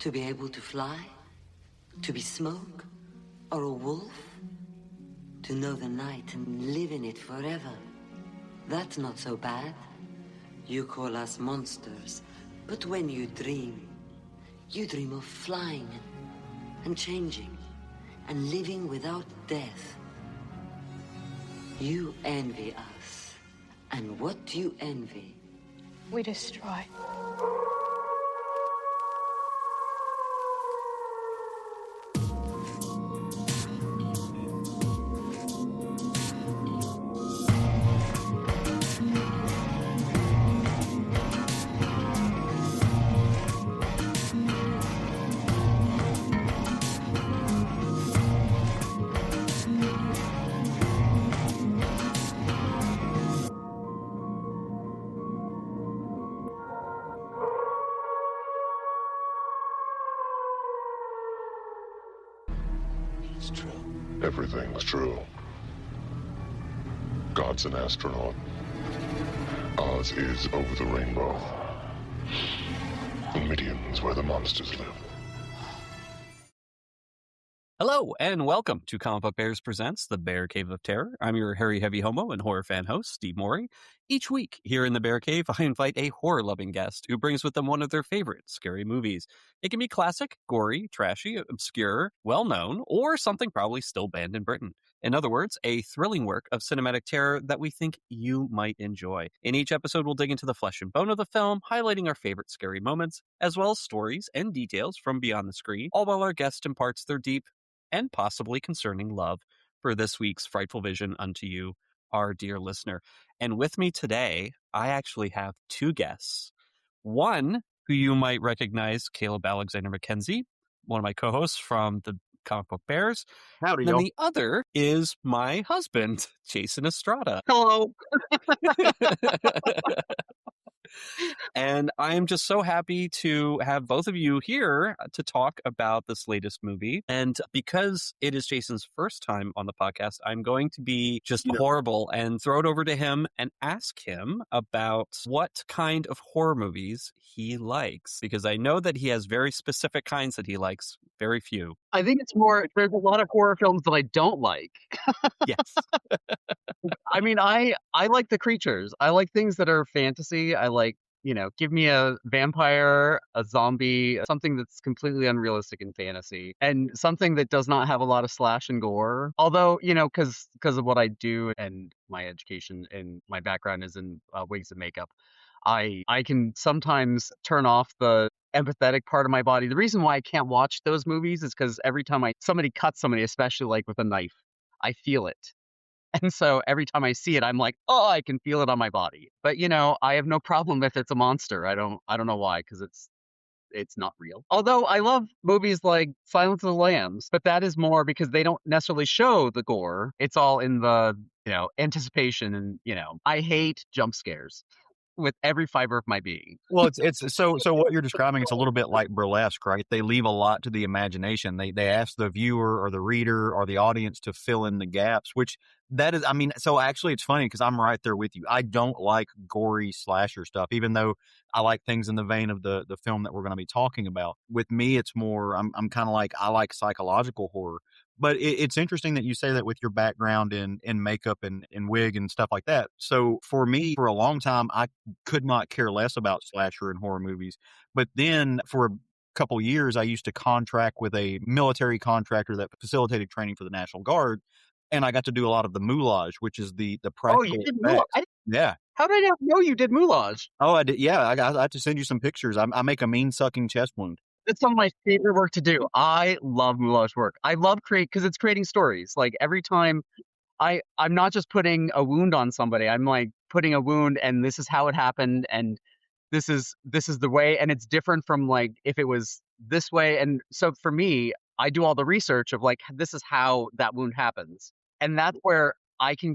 To be able to fly? To be smoke? Or a wolf? To know the night and live in it forever? That's not so bad. You call us monsters, but when you dream of flying and changing and living without death. You envy us. And what do you envy? We destroy. It's true. Everything's true. God's an astronaut. Oz is over the rainbow. The Midian's where the monsters live. Hello, and welcome to Comic Book Bears Presents The Bear Cave of Terror. I'm your hairy, heavy homo and horror fan host, Steve Morey. Each week, here in the Bear Cave, I invite a horror-loving guest who brings with them one of their favorite scary movies. It can be classic, gory, trashy, obscure, well-known, or something probably still banned in Britain. In other words, a thrilling work of cinematic terror that we think you might enjoy. In each episode, we'll dig into the flesh and bone of the film, highlighting our favorite scary moments, as well as stories and details from beyond the screen, all while our guest imparts their deep and possibly concerning love for this week's frightful vision unto you, our dear listener. And with me today, I actually have two guests. One who you might recognize, Caleb Alexander-McKinzie, one of my co-hosts from the Comic Book Bears. Howdy, And then y'all. the other is my husband, Jason Estrada. Hello. And I'm just so happy to have both of you here to talk about this latest movie. And because it is Jason's first time on the podcast, I'm going to be just horrible and throw it over to him and ask him about what kind of horror movies he likes, because I know that he has very specific kinds that he likes, very few. I think it's more, there's a lot of horror films that I don't like. Yes. I mean, I like the creatures. I like things that are fantasy. I like, give me a vampire, a zombie, something that's completely unrealistic in fantasy, and something that does not have a lot of slash and gore. Although, because of what I do and my education and my background is in wigs and makeup, I can sometimes turn off the empathetic part of my body. The reason why I can't watch those movies is because every time somebody cuts somebody, especially like with a knife, I feel it. And so every time I see it, I'm like, oh, I can feel it on my body. But I have no problem if it's a monster. I don't know why, because it's not real. Although I love movies like Silence of the Lambs, but that is more because they don't necessarily show the gore. It's all in the anticipation, and I hate jump scares with every fiber of my being. Well, it's so what you're describing, it's a little bit like burlesque, right? They leave a lot to the imagination. They ask the viewer or the reader or the audience to fill in the gaps, which that is, so actually it's funny because I'm right there with you. I don't like gory slasher stuff, even though I like things in the vein of the film that we're going to be talking about. With me, it's more, I'm kind of like, I like psychological horror. But it's interesting that you say that with your background in makeup and wig and stuff like that. So for me, for a long time, I could not care less about slasher and horror movies. But then for a couple years, I used to contract with a military contractor that facilitated training for the National Guard. And I got to do a lot of the moulage, which is the practical. Oh, you did moulage? Yeah. How did I not know you did moulage? Oh, I did. Yeah, I have to send you some pictures. I make a mean-sucking chest wound. It's some of my favorite work to do. I love moulage work. I love because it's creating stories. Like every time I'm not just putting a wound on somebody. I'm like putting a wound, and this is how it happened, and this is the way, and it's different from like if it was this way. And so for me, I do all the research of like this is how that wound happens. And that's where I can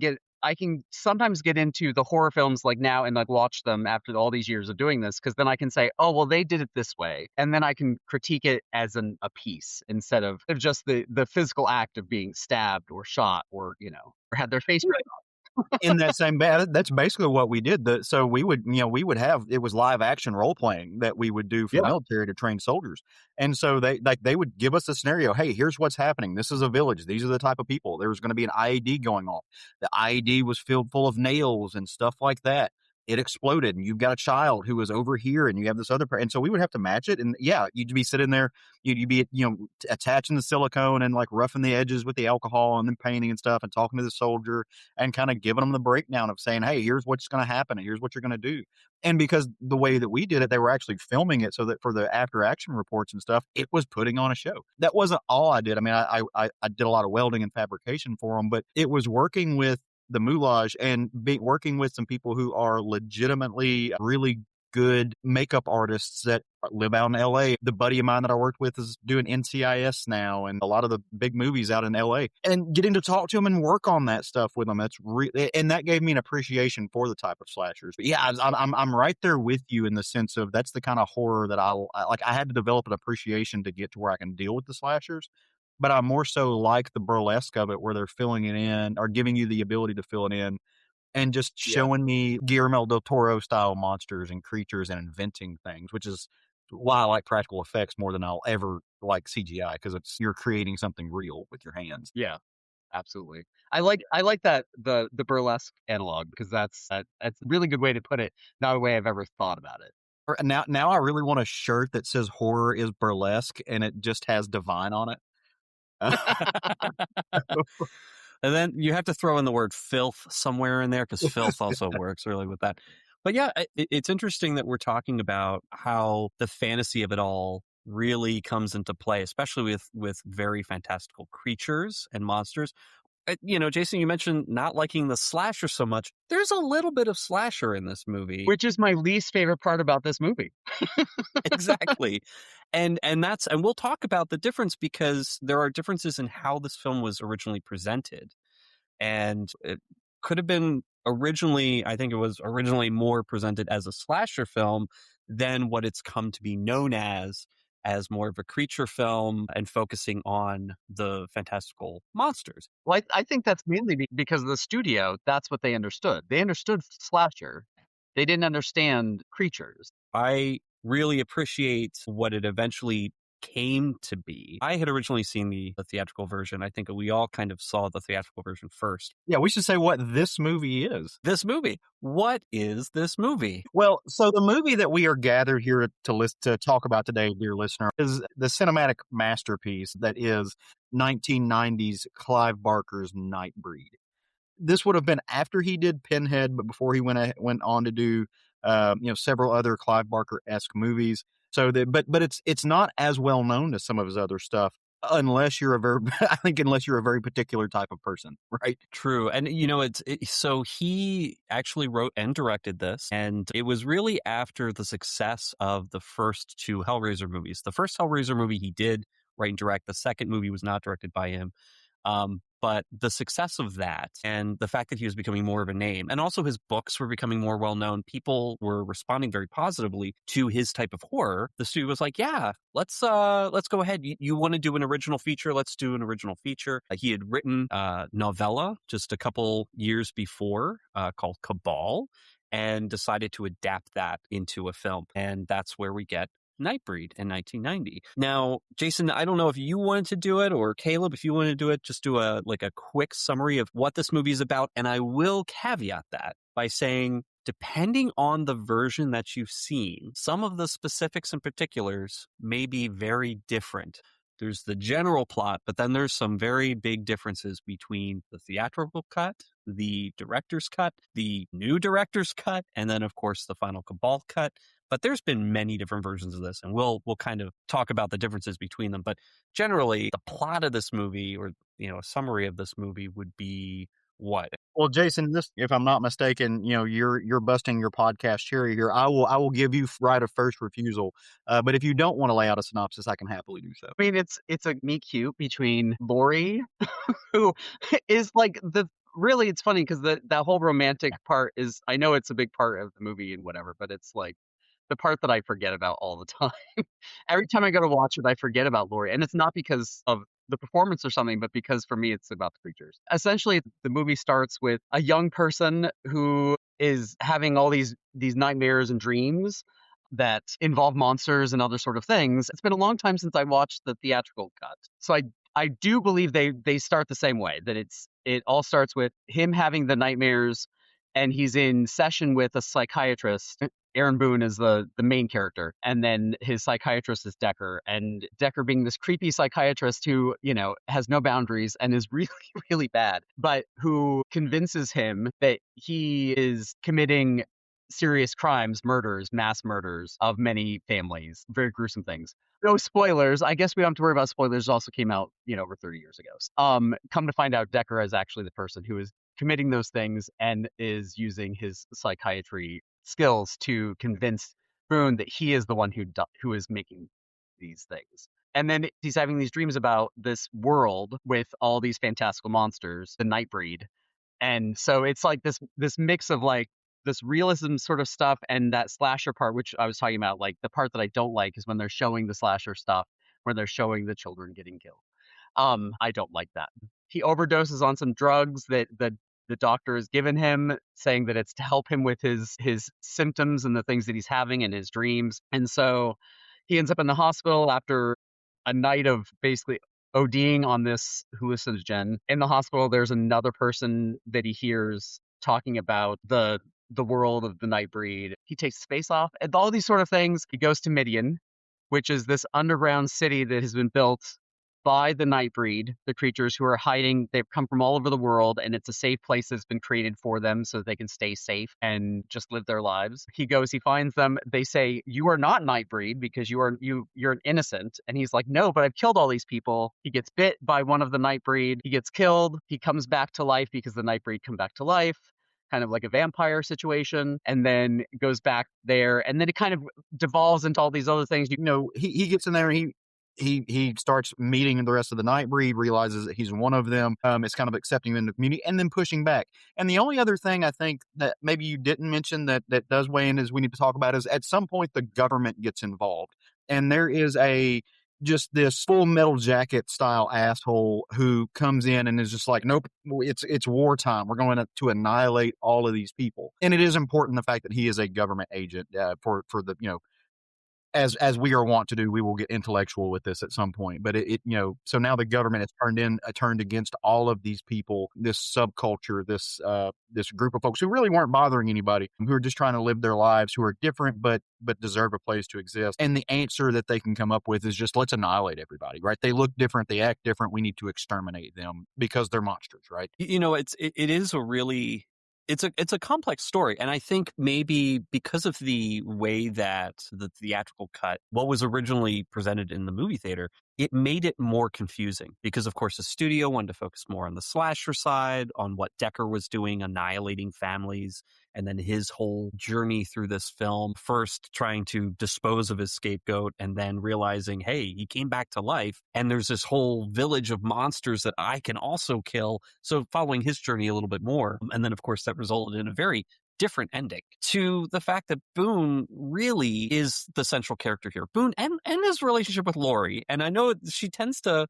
sometimes get into the horror films like now and like watch them after all these years of doing this, because then I can say, oh, well, they did it this way. And then I can critique it as a piece instead of just the physical act of being stabbed or shot or, or had their face ripped off. in that same that's basically what we did. So we would have, it was live action role playing that we would do for the military to train soldiers. And so they would give us a scenario. Hey, here's what's happening. This is a village. These are the type of people. There was going to be an IED going off. The IED was filled full of nails and stuff like that. It exploded, and you've got a child who is over here, and you have this other and so we would have to match it. And yeah, you'd be sitting there, you'd be attaching the silicone and like roughing the edges with the alcohol and then painting and stuff, and talking to the soldier and kind of giving them the breakdown of saying, hey, here's what's going to happen, and here's what you're going to do. And because the way that we did it, they were actually filming it so that for the after action reports and stuff, it was putting on a show. That wasn't all I did. I mean, I did a lot of welding and fabrication for them, but it was working with the moulage and working with some people who are legitimately really good makeup artists that live out in LA. The buddy of mine that I worked with is doing NCIS now and a lot of the big movies out in LA, and getting to talk to them and work on that stuff with them. That's and that gave me an appreciation for the type of slashers. But yeah, I'm right there with you in the sense of that's the kind of horror that I like. I had to develop an appreciation to get to where I can deal with the slashers. But I more so like the burlesque of it, where they're filling it in or giving you the ability to fill it in and just showing me Guillermo del Toro style monsters and creatures and inventing things, which is why I like practical effects more than I'll ever like CGI, because you're creating something real with your hands. Yeah, absolutely. I like that the burlesque analog, because that's a really good way to put it. Not a way I've ever thought about it. Now I really want a shirt that says horror is burlesque and it just has divine on it. And then you have to throw in the word filth somewhere in there, because filth also works really with that. But yeah, it's interesting that we're talking about how the fantasy of it all really comes into play, especially with very fantastical creatures and monsters. Jason, you mentioned not liking the slasher so much. There's a little bit of slasher in this movie, which is my least favorite part about this movie. Exactly. And we'll talk about the difference, because there are differences in how this film was originally presented. And it could have been I think it was originally more presented as a slasher film than what it's come to be known as more of a creature film and focusing on the fantastical monsters. Well, I think that's mainly because of the studio. That's what they understood. They understood slasher. They didn't understand creatures. I really appreciate what it eventually came to be. I had originally seen the theatrical version. I think we all kind of saw the theatrical version first. Yeah, we should say what this movie is. This movie. What is this movie? Well, so the movie that we are gathered here to talk about today, dear listener, is the cinematic masterpiece that is 1990's Clive Barker's Nightbreed. This would have been after he did Pinhead, but before he went on to do several other Clive Barker-esque movies. So but it's not as well known as some of his other stuff, unless you're a very particular type of person, right? True. And so he actually wrote and directed this, and it was really after the success of the first two Hellraiser movies. The first Hellraiser movie he did write and direct. The second movie was not directed by him. But the success of that and the fact that he was becoming more of a name, and also his books were becoming more well-known, people were responding very positively to his type of horror. The studio was like, yeah, let's go ahead. You want to do an original feature? Let's do an original feature. He had written a novella just a couple years before called Cabal, and decided to adapt that into a film. And that's where we get Nightbreed in 1990. Now, Jason, I don't know if you wanted to do it, or Caleb, if you wanted to do it, just do a quick summary of what this movie is about. And I will caveat that by saying, depending on the version that you've seen, some of the specifics and particulars may be very different. There's the general plot, but then there's some very big differences between the theatrical cut, the director's cut, the new director's cut, and then, of course, the final Cabal cut. But there's been many different versions of this, and we'll kind of talk about the differences between them. But generally, the plot of this movie, or a summary of this movie, would be what? Well, Jason, this, if I'm not mistaken, you're busting your podcast cherry here. I will give you right of first refusal. But if you don't want to lay out a synopsis, I can happily do so. I mean, it's a meet cute between Laurie, who is like really, it's funny because that whole romantic part is, I know it's a big part of the movie and whatever, but it's like the part that I forget about all the time. Every time I go to watch it, I forget about Laurie. And it's not because of the performance or something, but because for me it's about the creatures. Essentially, the movie starts with a young person who is having all these nightmares and dreams that involve monsters and other sort of things. It's been a long time since I watched the theatrical cut, so I do believe they start the same way. That it all starts with him having the nightmares, and he's in session with a psychiatrist. Aaron Boone is the main character, and then his psychiatrist is Decker, and Decker being this creepy psychiatrist who, has no boundaries and is really, really bad, but who convinces him that he is committing serious crimes, murders, mass murders of many families, very gruesome things. No spoilers. I guess we don't have to worry about spoilers. It also came out, over 30 years ago. Come to find out, Decker is actually the person who is committing those things and is using his psychiatry skills to convince Boone that he is the one who is making these things. And then he's having these dreams about this world with all these fantastical monsters, the Nightbreed. And so it's like this mix of like this realism sort of stuff and that slasher part, which I was talking about. Like the part that I don't like is when they're showing the slasher stuff, where they're showing the children getting killed. I don't like that. He overdoses on some drugs that the doctor has given him, saying that it's to help him with his symptoms and the things that he's having in his dreams. And so he ends up in the hospital after a night of basically ODing on this hallucinogen. In the hospital, there's another person that he hears talking about the world of the Nightbreed. He takes space off and all these sort of things. He goes to Midian, which is this underground city that has been built by the Nightbreed, the creatures who are hiding. They've come from all over the world, and it's a safe place that's been created for them so that they can stay safe and just live their lives. He goes, he finds them. They say, "You are not Nightbreed because you're an innocent." And he's like, "No, but I've killed all these people." He gets bit by one of the Nightbreed. He gets killed. He comes back to life because the Nightbreed come back to life, kind of like a vampire situation, and then goes back there. And then it kind of devolves into all these other things. He gets in there and he starts meeting the rest of the Nightbreed, realizes that he's one of them. It's kind of accepting them in the community and then pushing back. And the only other thing I think that maybe you didn't mention that does weigh in is we need to talk about is at some point the government gets involved. And there is just this Full Metal Jacket style asshole who comes in and is just like, "Nope, it's wartime. We're going to annihilate all of these people." And it is important the fact that he is a government agent for the, as we are wont to do. We will get intellectual with this at some point, but so now the government has turned against all of these people, this subculture, this group of folks who really weren't bothering anybody, who are just trying to live their lives, who are different, but deserve a place to exist. And the answer that they can come up with is just, let's annihilate everybody, right? They look different. They act different. We need to exterminate them because they're monsters, right? It is a really, it's a complex story. And I think maybe because of the way that the theatrical cut, what was originally presented in the movie theater, it made it more confusing because, of course, the studio wanted to focus more on the slasher side, on what Decker was doing, annihilating families, and then his whole journey through this film, first trying to dispose of his scapegoat and then realizing, hey, he came back to life and there's this whole village of monsters that I can also kill. So following his journey a little bit more. And then, of course, that resulted in a very different ending to the fact that Boone really is the central character here. Boone and his relationship with Laurie. And I know she tends to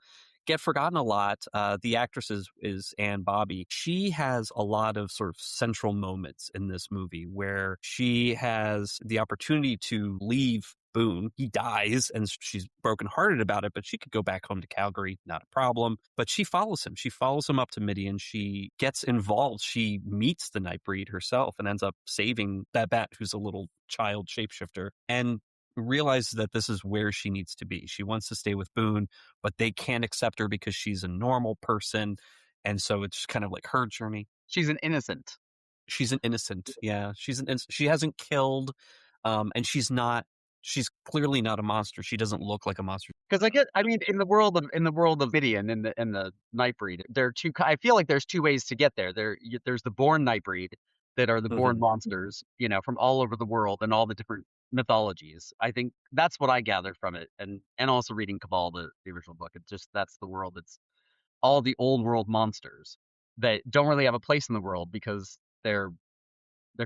get forgotten a lot. The actress is Anne Bobby. She has a lot of sort of central moments in this movie where she has the opportunity to leave Boone. He dies and she's brokenhearted about it, but she could go back home to Calgary, not a problem. But she follows him. She follows him up to Midian. She gets involved. She meets the Nightbreed herself and ends up saving Babette, who's a little child shapeshifter, and realizes that this is where she needs to be. She wants to stay with Boone, but they can't accept her because she's a normal person. And so it's kind of like her journey. She's an innocent. She's an innocent. Yeah. She hasn't killed. And she's clearly not a monster. She doesn't look like a monster. Because in the world of Midian and the Nightbreed, I feel like there's two ways to get there. There's the born Nightbreed that are the born monsters, from all over the world and all the different mythologies. I think that's what I gathered from it, and also reading Cabal, the original book. That's the world. It's all the old world monsters that don't really have a place in the world because they're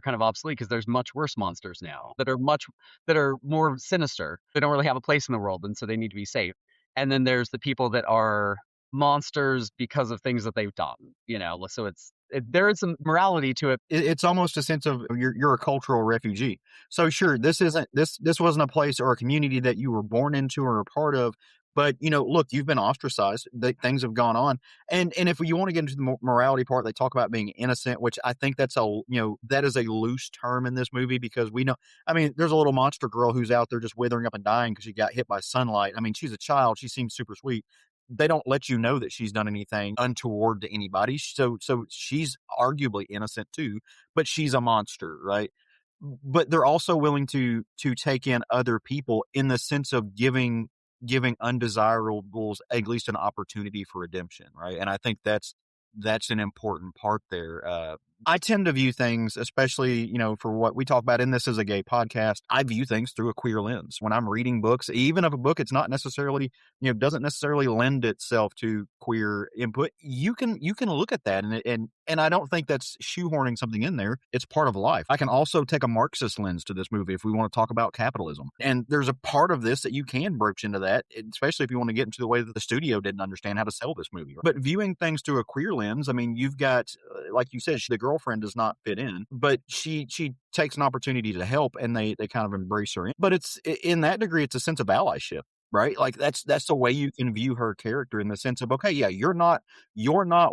kind of obsolete, because there's much worse monsters now that are more sinister. They don't really have a place in the world, and so they need to be safe. And then there's the people that are monsters because of things that they've done, so there is some morality to it. It's almost a sense of you're a cultural refugee. So sure, this wasn't a place or a community that you were born into or a part of, but look, you've been ostracized. Things have gone on, and if you want to get into the morality part, they talk about being innocent, which I think that is a loose term in this movie, because we know, I mean, there's a little monster girl who's out there just withering up and dying because she got hit by sunlight. I mean, she's a child. She seems super sweet. They don't let you know that she's done anything untoward to anybody. So she's arguably innocent too, but she's a monster, right? But they're also willing to take in other people in the sense of giving undesirables at least an opportunity for redemption, right? And I think that's an important part there. I tend to view things, especially, for what we talk about in this as a gay podcast, I view things through a queer lens. When I'm reading books, even if a book it's not necessarily, doesn't necessarily lend itself to queer input, you can look at that and I don't think that's shoehorning something in there. It's part of life. I can also take a Marxist lens to this movie if we want to talk about capitalism. And there's a part of this that you can broach into that, especially if you want to get into the way that the studio didn't understand how to sell this movie. But viewing things through a queer lens, I mean, you've got, like you said, the girlfriend does not fit in, but she takes an opportunity to help, and they kind of embrace her. But it's, in that degree, it's a sense of allyship, right? Like that's the way you can view her character, in the sense of, okay, yeah, you're not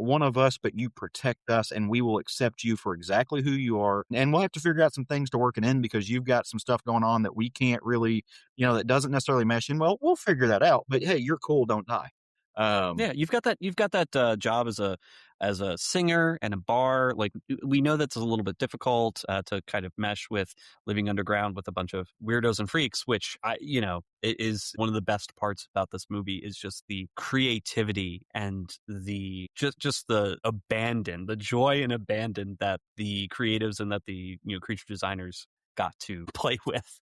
one of us, but you protect us, and we will accept you for exactly who you are. And we'll have to figure out some things to work it in, because you've got some stuff going on that we can't really, that doesn't necessarily mesh in. Well, we'll figure that out, but hey, you're cool. Don't die. Yeah, you've got that job as a singer and a bar. Like, we know that's a little bit difficult to kind of mesh with living underground with a bunch of weirdos and freaks, which it is one of the best parts about this movie, is just the creativity and the just the abandon, the joy and abandon that the creatives and that the creature designers got to play with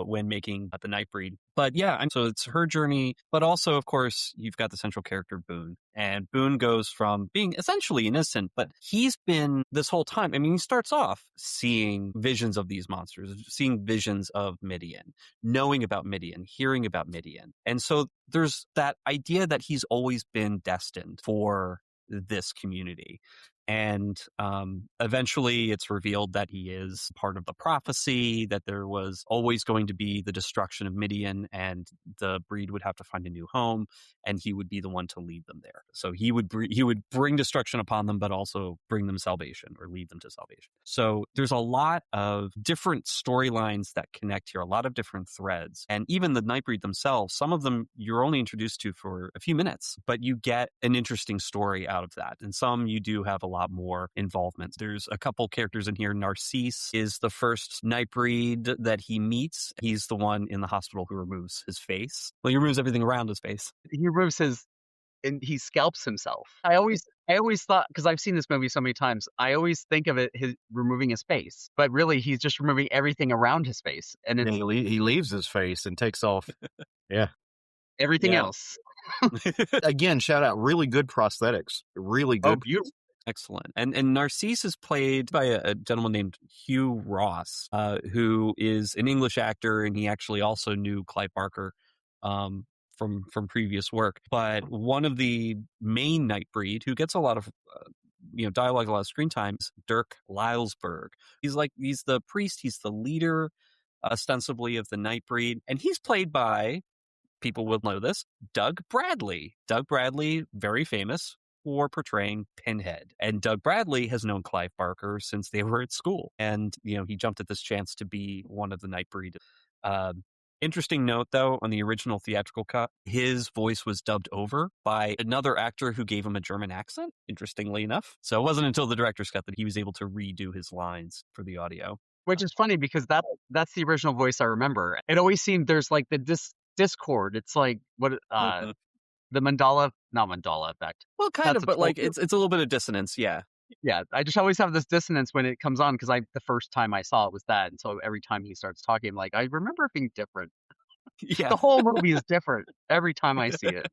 when making the Nightbreed. But yeah, so it's her journey, but also, of course, you've got the central character, Boone. And Boone goes from being essentially innocent, but he's been this whole time. I mean, he starts off seeing visions of these monsters, seeing visions of Midian, knowing about Midian, hearing about Midian. And so there's that idea that he's always been destined for this community. And eventually it's revealed that he is part of the prophecy, that there was always going to be the destruction of Midian, and the breed would have to find a new home, and he would be the one to lead them there. So he would bring destruction upon them, but also bring them salvation, or lead them to salvation. So there's a lot of different storylines that connect here, a lot of different threads. And even the Nightbreed themselves, some of them you're only introduced to for a few minutes, but you get an interesting story out of that. And some you do have a lot more involvement. There's a couple characters in here. Narcisse is the first Nightbreed that he meets. He's the one in the hospital who removes his face. Well, he removes everything around his face. He removes and he scalps himself. I always thought, because I've seen this movie so many times, I always think of it his removing his face, but really he's just removing everything around his face, and he leaves his face and takes off. Yeah, everything else. Again, shout out, really good prosthetics, really good. Oh, beautiful. Excellent. And Narcisse is played by a gentleman named Hugh Ross, who is an English actor, and he actually also knew Clive Barker from previous work. But one of the main Nightbreed, who gets a lot of dialogue, a lot of screen time, is Dirk Lylesburg. He's the priest, he's the leader, ostensibly, of the Nightbreed, and he's played by, people will know this, Doug Bradley. Doug Bradley, very famous for portraying Pinhead. And Doug Bradley has known Clive Barker since they were at school. And, he jumped at this chance to be one of the Nightbreed. Interesting note, though, on the original theatrical cut, his voice was dubbed over by another actor who gave him a German accent, interestingly enough. So it wasn't until the director's cut that he was able to redo his lines for the audio. Which is funny, because that's the original voice I remember. It always seemed there's like the discord. It's like, what... The not mandala effect. Well, kind of, but like it's a little bit of dissonance, yeah. Yeah, I just always have this dissonance when it comes on, because the first time I saw it was that, and so every time he starts talking, I'm like, I remember it being different. Yeah, the whole movie is different every time I see it.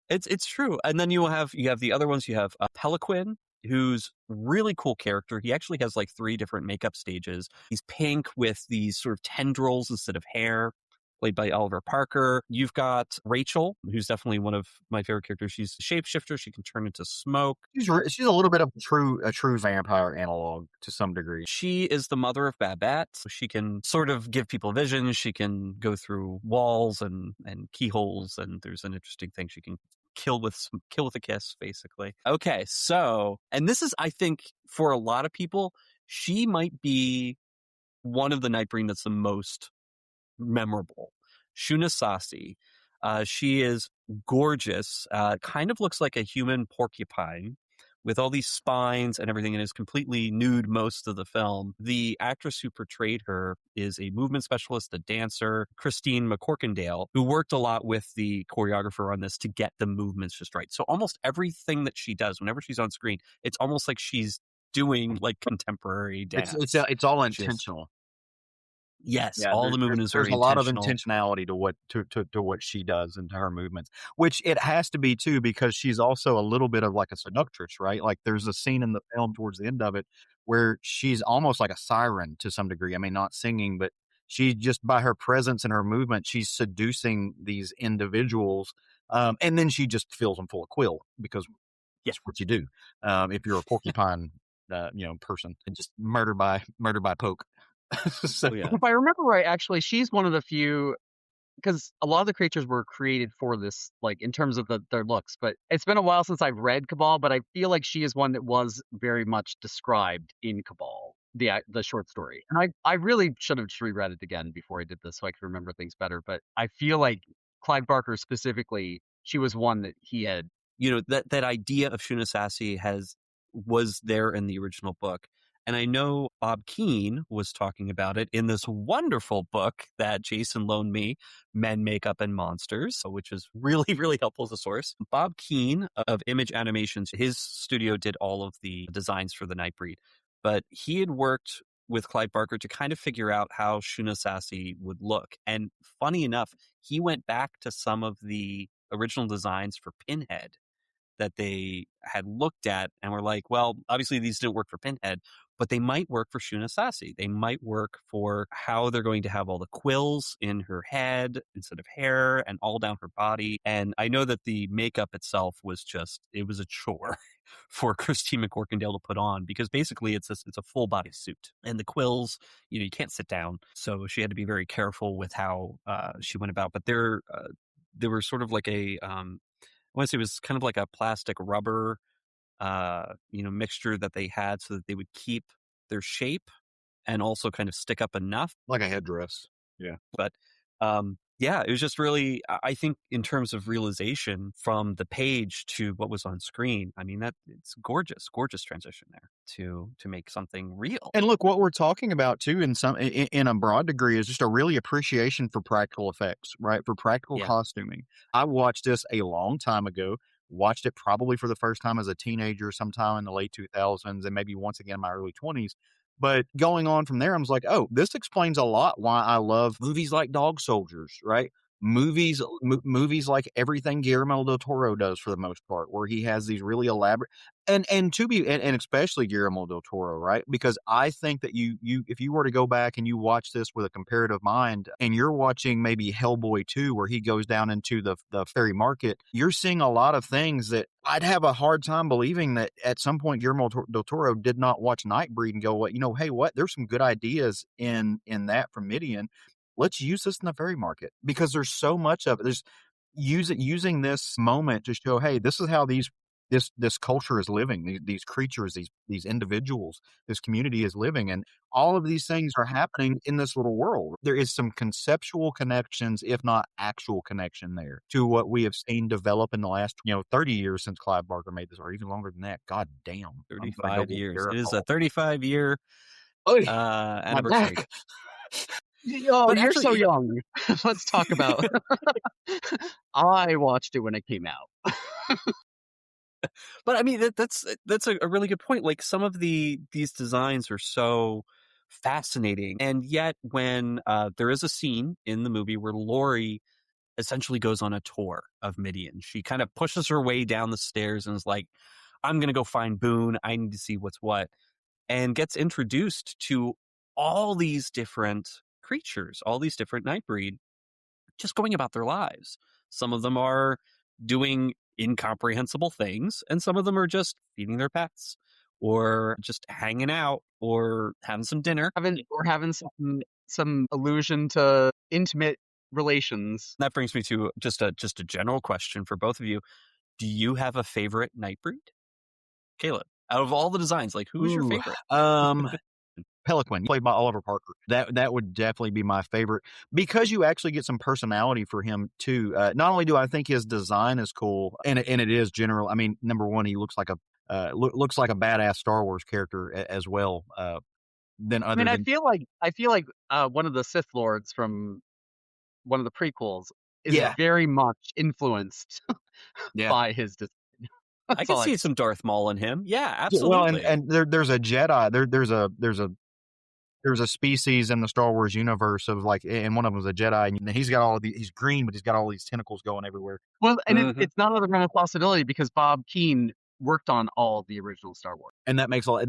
It's true. And then you have the other ones. You have Peliquin, who's really cool character. He actually has like 3 different makeup stages. He's pink with these sort of tendrils instead of hair. played by Oliver Parker. You've got Rachel, who's definitely one of my favorite characters. She's a shapeshifter. She can turn into smoke. She's a little bit of a true vampire analog to some degree. She is the mother of Babette. She can sort of give people vision. She can go through walls and keyholes, and there's an interesting thing she can kill with a kiss, basically. Okay, so, and this is, I think, for a lot of people, she might be one of the Nightbreed that's the most memorable. Shuna Sasi. She is gorgeous. Kind of looks like a human porcupine with all these spines and everything, and is completely nude most of the film. The actress who portrayed her is a movement specialist, a dancer, Christine McCorkindale, who worked a lot with the choreographer on this to get the movements just right. So almost everything that she does, whenever she's on screen, it's almost like she's doing like contemporary dance. It's all intentional. Yes, all the movement is very there's a lot of intentional. intentionality to what she does and to her movements, which it has to be too, because she's also a little bit of like a seductress, right? Like there's a scene in the film towards the end of it where she's almost like a siren to some degree. I mean, not singing, but she just by her presence and her movement, she's seducing these individuals, and then she just fills them full of quill because that's what you do if you're a porcupine, person, and just murder by poke. So, yeah. If I remember right, actually, she's one of the few, because a lot of the creatures were created for this, like in terms of their looks. But it's been a while since I've read Cabal, but I feel like she is one that was very much described in Cabal, the short story. And I really should have just reread it again before I did this so I could remember things better. But I feel like Clive Barker specifically, she was one that he had. That idea of Shuna Sasi was there in the original book. And I know Bob Keane was talking about it in this wonderful book that Jason loaned me, Men, Makeup, and Monsters, which is really, really helpful as a source. Bob Keane of Image Animations, his studio did all of the designs for the Nightbreed. But he had worked with Clive Barker to kind of figure out how Shuna Sasi would look. And funny enough, he went back to some of the original designs for Pinhead that they had looked at and were like, well, obviously these didn't work for Pinhead, but they might work for Shuna Sasi. They might work for how they're going to have all the quills in her head instead of hair and all down her body. And I know that the makeup itself was it was a chore for Christine McCorkindale to put on, because basically it's a full body suit. And the quills, you can't sit down. So she had to be very careful with how she went about. But they were sort of like I want to say it was kind of like a plastic rubber, mixture that they had so that they would keep their shape and also kind of stick up enough. Like a headdress. Yeah. But, it was just really, I think in terms of realization from the page to what was on screen, I mean, it's gorgeous transition there to make something real. And look, what we're talking about too, in a broad degree, is just a really appreciation for practical effects, right? For practical costuming. I watched this a long time ago. Watched it probably for the first time as a teenager, sometime in the late 2000s, and maybe once again in my early 20s. But going on from there, I was like, oh, this explains a lot why I love movies like Dog Soldiers, right? Movies like everything Guillermo del Toro does for the most part, where he has these really elaborate and especially Guillermo del Toro, right? Because I think that you if you were to go back and you watch this with a comparative mind, and you're watching maybe Hellboy 2, where he goes down into the fairy market, you're seeing a lot of things that I'd have a hard time believing that at some point Guillermo del Toro did not watch Nightbreed and go, hey, what? There's some good ideas in that from Midian. Let's use this in the fairy market, because there's so much of it. There's using this moment to show, hey, this is how this culture is living. These creatures, these individuals, this community is living, and all of these things are happening in this little world. There is some conceptual connections, if not actual connection, there to what we have seen develop in the last 30 years since Clive Barker made this, or even longer than that. God damn, 35 years. It is a 35-year anniversary. Oh, but you're so young. Let's talk about. I watched it when it came out. But I mean, that's a really good point. Like, some of these designs are so fascinating, and yet when there is a scene in the movie where Laurie essentially goes on a tour of Midian, she kind of pushes her way down the stairs and is like, "I'm going to go find Boone. I need to see what's what," and gets introduced to all these different creatures, all these different Nightbreed. just going about their lives. Some of them are doing incomprehensible things, and some of them are just feeding their pets or just hanging out or having some dinner. Having some allusion to intimate relations. That brings me to just a general question for both of you. Do you have a favorite Nightbreed? Caleb, out of all the designs, like, who's your favorite? Pelican, played by Oliver Parker. That would definitely be my favorite, because you actually get some personality for him too. Not only do I think his design is cool, and it is general. I mean, number one, he looks like a badass Star Wars character as well. I feel like one of the Sith Lords from one of the prequels is very much influenced by his design. I can see some Darth Maul in him. Yeah, absolutely. Well, and there's a Jedi. There's a species in the Star Wars universe of, like, and one of them is a Jedi, and he's got he's green, but he's got all these tentacles going everywhere. Well, and it's not another kind of possibility, because Bob Keane worked on all the original Star Wars. And that makes a lot,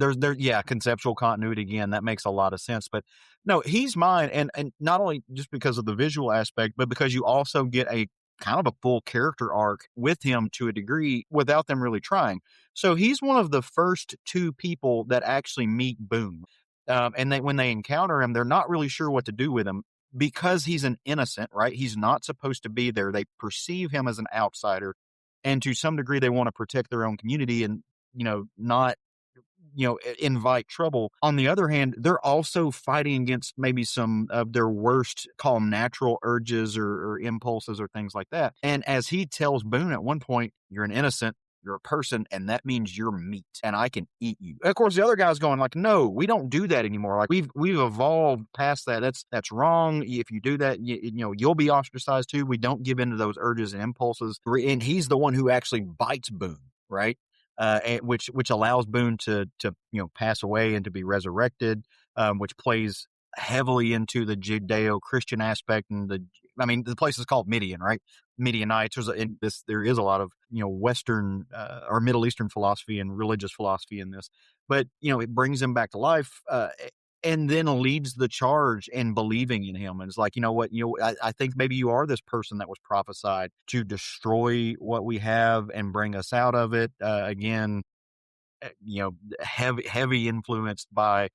conceptual continuity again, that makes a lot of sense. But no, he's mine, and not only just because of the visual aspect, but because you also get a kind of a full character arc with him to a degree without them really trying. So he's one of the first two people that actually meet Boone. And when they encounter him, they're not really sure what to do with him, because he's an innocent, right? He's not supposed to be there. They perceive him as an outsider. And to some degree, they want to protect their own community and, not, invite trouble. On the other hand, they're also fighting against maybe some of their worst, call them natural urges or impulses or things like that. And as he tells Boone at one point, you're an innocent, you're a person, and that means you're meat, and I can eat you. Of course, the other guy's going like, no, we don't do that anymore. Like, we've evolved past that. That's wrong. If you do that, you'll be ostracized too. We don't give in to those urges and impulses. And he's the one who actually bites Boone, right? Which allows Boone to pass away and to be resurrected, which plays heavily into the Judeo-Christian aspect. And the place is called Midian, right? Midianites. There is a lot of Western or Middle Eastern philosophy and religious philosophy in this, but it brings him back to life, and then leads the charge in believing in him. And it's like, I think maybe you are this person that was prophesied to destroy what we have and bring us out of it. Again, heavy influenced by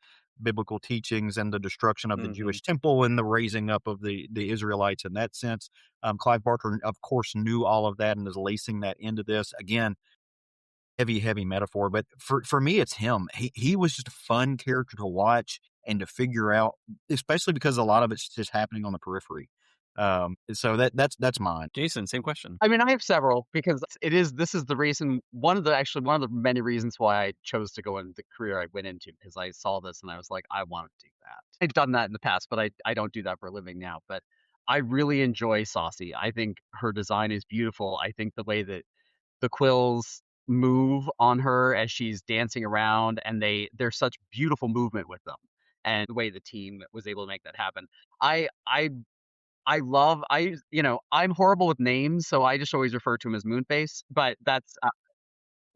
biblical teachings and the destruction of the Jewish temple and the raising up of the Israelites in that sense. Clive Barker, of course, knew all of that and is lacing that into this. Again, heavy metaphor, but for me, it's him. He was just a fun character to watch and to figure out, especially because a lot of it's just happening on the periphery. So that's mine. Jason, same question. I mean, I have several, because this is the reason, one of the many reasons why I chose to go into the career I went into, because I saw this and I was like, I want to do that. I've done that in the past, but I don't do that for a living now. But I really enjoy Saucy. I think her design is beautiful. I think the way that the quills move on her as she's dancing around, and there's such beautiful movement with them, and the way the team was able to make that happen. I'm horrible with names, so I just always refer to him as Moonface, but that's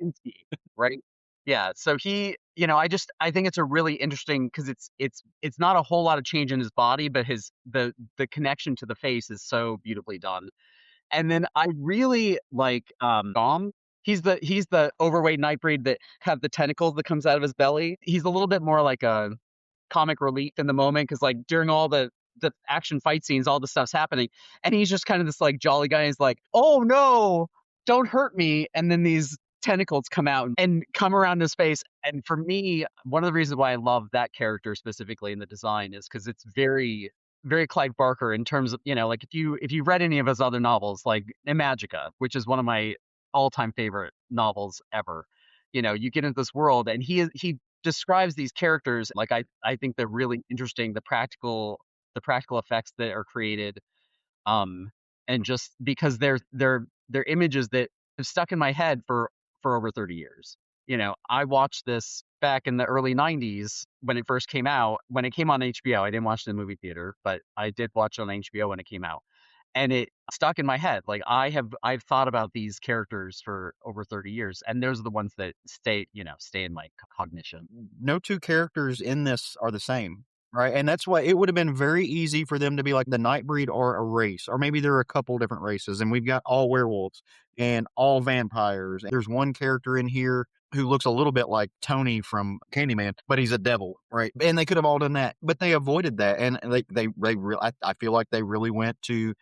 Kinski, right? Yeah. So he, I think it's a really interesting, because it's not a whole lot of change in his body, but the connection to the face is so beautifully done. And then I really like Dom. He's the overweight Nightbreed that have the tentacles that comes out of his belly. He's a little bit more like a comic relief in the moment, because like during all the action fight scenes, all the stuff's happening, and he's just kind of this like jolly guy. He's like, oh no, don't hurt me. And then these tentacles come out and come around his face. And for me, one of the reasons why I love that character specifically in the design is because it's very, very Clive Barker in terms of, like if you read any of his other novels, like Imagica, which is one of my all-time favorite novels ever, you get into this world and he describes these characters, like I think they're really interesting, the practical effects that are created, and just because they're images that have stuck in my head for over 30 years. I watched this back in the early 90s when it first came out. When it came on HBO, I didn't watch it in the movie theater, but I did watch it on HBO when it came out, and it stuck in my head. Like I've thought about these characters for over 30 years, and those are the ones that stay in my cognition. No two characters in this are the same. Right, and that's why it would have been very easy for them to be like the Nightbreed or a race, or maybe there are a couple different races, and we've got all werewolves and all vampires. There's one character in here who looks a little bit like Tony from Candyman, but he's a devil, right? And they could have all done that, but they avoided that, and I feel like they really went to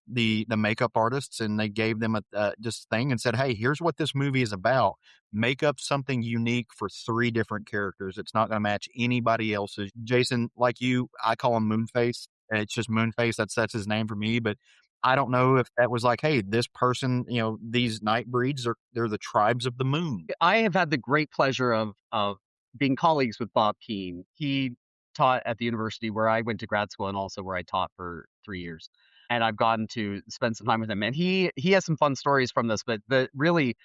the makeup artists and they gave them a just thing and said, "Hey, here's what this movie is about. Make up something unique for 3 different characters. It's not gonna match anybody else's." Jason, like you, I call him Moonface. It's just Moonface. That's his name for me, but I don't know if that was like, "Hey, this person, these Nightbreeds they're the tribes of the moon." I have had the great pleasure of being colleagues with Bob Keane. He taught at the university where I went to grad school and also where I taught for 3 years. And I've gotten to spend some time with him. And he has some fun stories from this, but really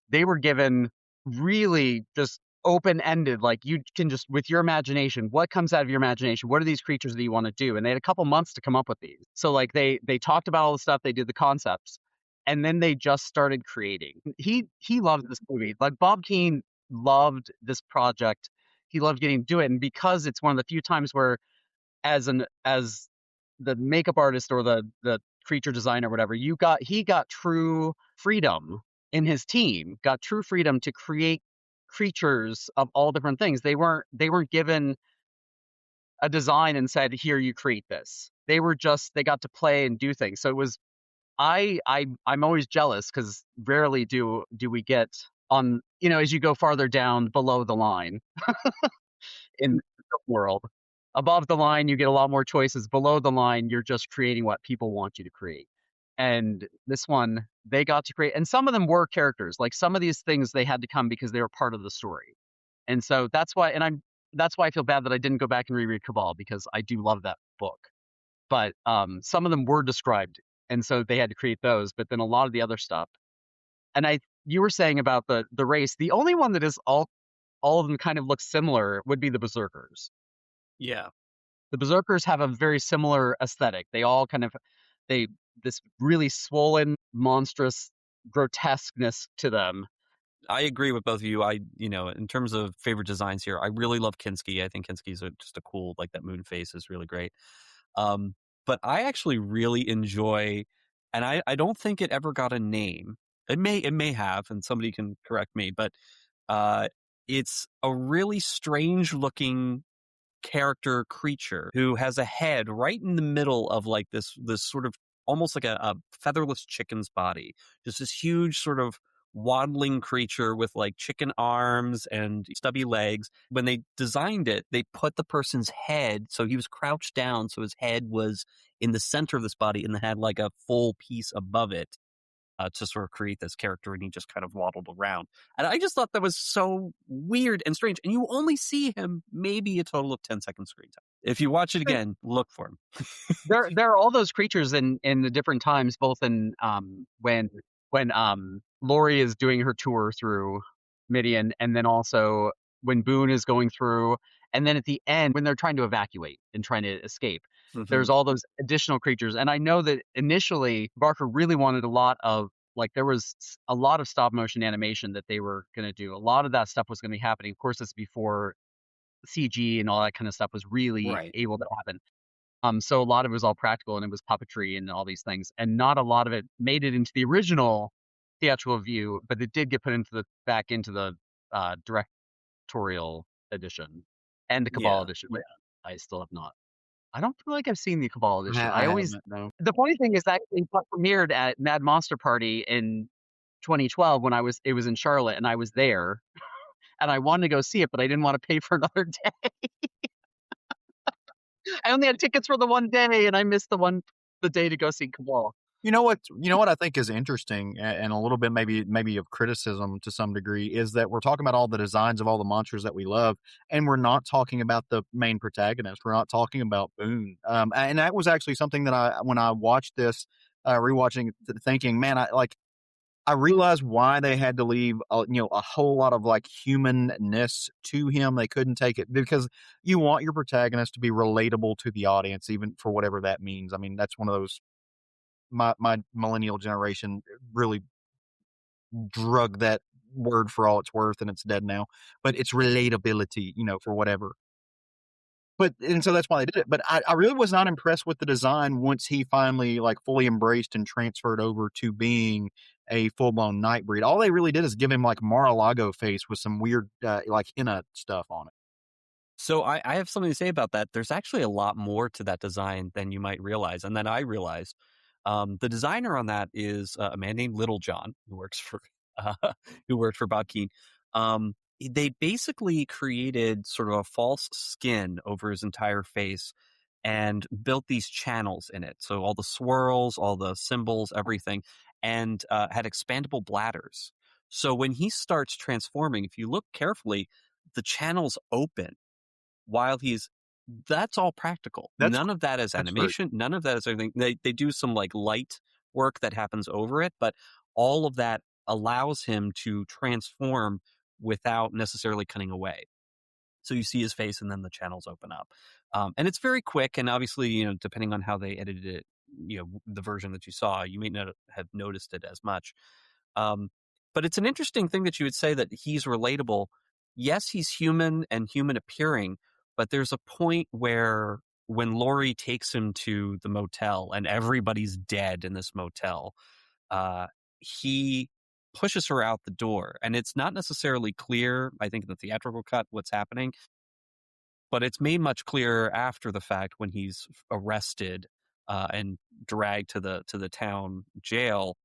they were given really just open-ended, like you can just with your imagination, what comes out of your imagination? What are these creatures that you want to do? And they had a couple months to come up with these. So like they talked about all the stuff, they did the concepts, and then they just started creating. He loved this movie. Like Bob Keane loved this project. He loved getting to do it. And because it's one of the few times where as the makeup artist or the creature designer, whatever, he got true freedom in his team, got true freedom to create creatures of all different things. They weren't given a design and said, "Here, you create this." They got to play and do things. So it was I'm always jealous because rarely do we get on, as you go farther down below the line in the world. Above the line, you get a lot more choices. Below the line, you're just creating what people want you to create. And this one, they got to create, and some of them were characters. Like some of these things, they had to come because they were part of the story. And so that's why I feel bad that I didn't go back and reread Cabal, because I do love that book. But some of them were described, and so they had to create those. But then a lot of the other stuff, and you were saying about the race, the only one that is all of them kind of look similar would be the Berserkers. Yeah. The Berserkers have a very similar aesthetic. They all kind of this really swollen, monstrous grotesqueness to them. I agree with both of you. In terms of favorite designs here, I really love Kinski. I think Kinski's just a cool, like that moon face is really great. But I actually really enjoy, and I don't think it ever got a name. It may have, and somebody can correct me, but it's a really strange looking character creature who has a head right in the middle of like this sort of almost like a featherless chicken's body. Just this huge sort of waddling creature with like chicken arms and stubby legs. When they designed it, they put the person's head, so he was crouched down, so his head was in the center of this body and had like a full piece above it to sort of create this character, and he just kind of waddled around. And I just thought that was so weird and strange. And you only see him maybe a total of 10-second screen time. If you watch it again, look for him. There are all those creatures in the different times, both in when Lori is doing her tour through Midian, and then also when Boone is going through, and then at the end when they're trying to evacuate and trying to escape. Mm-hmm. There's all those additional creatures. And I know that initially Barker really wanted a lot of, like, there was a lot of stop motion animation that they were going to do. A lot of that stuff was going to be happening. Of course, it's before CG and all that kind of stuff was really able to happen. So a lot of it was all practical, and it was puppetry and all these things. And not a lot of it made it into the original theatrical view, but it did get put back into the directorial edition and the Cabal edition. Yeah. I still have not. I don't feel like I've seen the Cabal edition. I always know. The funny thing is that it premiered at Mad Monster Party in 2012 when it was in Charlotte, and I was there, and I wanted to go see it, but I didn't want to pay for another day. I only had tickets for the one day, and I missed the day to go see Cabal. You know what I think is interesting, and a little bit maybe of criticism to some degree, is that we're talking about all the designs of all the monsters that we love, and we're not talking about the main protagonist. We're not talking about Boone. And that was actually something that when I watched this, rewatching, thinking, man, I realized why they had to leave a whole lot of like humanness to him. They couldn't take it because you want your protagonist to be relatable to the audience, even for whatever that means. I mean, that's one of those. My millennial generation really drug that word for all it's worth, and it's dead now. But it's relatability, for whatever. And so that's why they did it. But I really was not impressed with the design once he finally like fully embraced and transferred over to being a full-blown Nightbreed. All they really did is give him like Mar-a-Lago face with some weird like henna stuff on it. So I have something to say about that. There's actually a lot more to that design than you might realize, and then I realized the designer on that is a man named Little John, who works for Bob Keane. They basically created sort of a false skin over his entire face and built these channels in it. So all the swirls, all the symbols, everything, and had expandable bladders. So when he starts transforming, if you look carefully, the channels open while that's all practical. None of that is animation. Right. None of that is anything. They do some like light work that happens over it, but all of that allows him to transform without necessarily cutting away. So you see his face and then the channels open up. And it's very quick. And obviously, depending on how they edited it, the version that you saw, you may not have noticed it as much. But it's an interesting thing that you would say that he's relatable. Yes, he's human and human appearing, but there's a point where when Laurie takes him to the motel and everybody's dead in this motel, he pushes her out the door. And it's not necessarily clear, I think, in the theatrical cut, what's happening. But it's made much clearer after the fact when he's arrested and dragged to the town jail.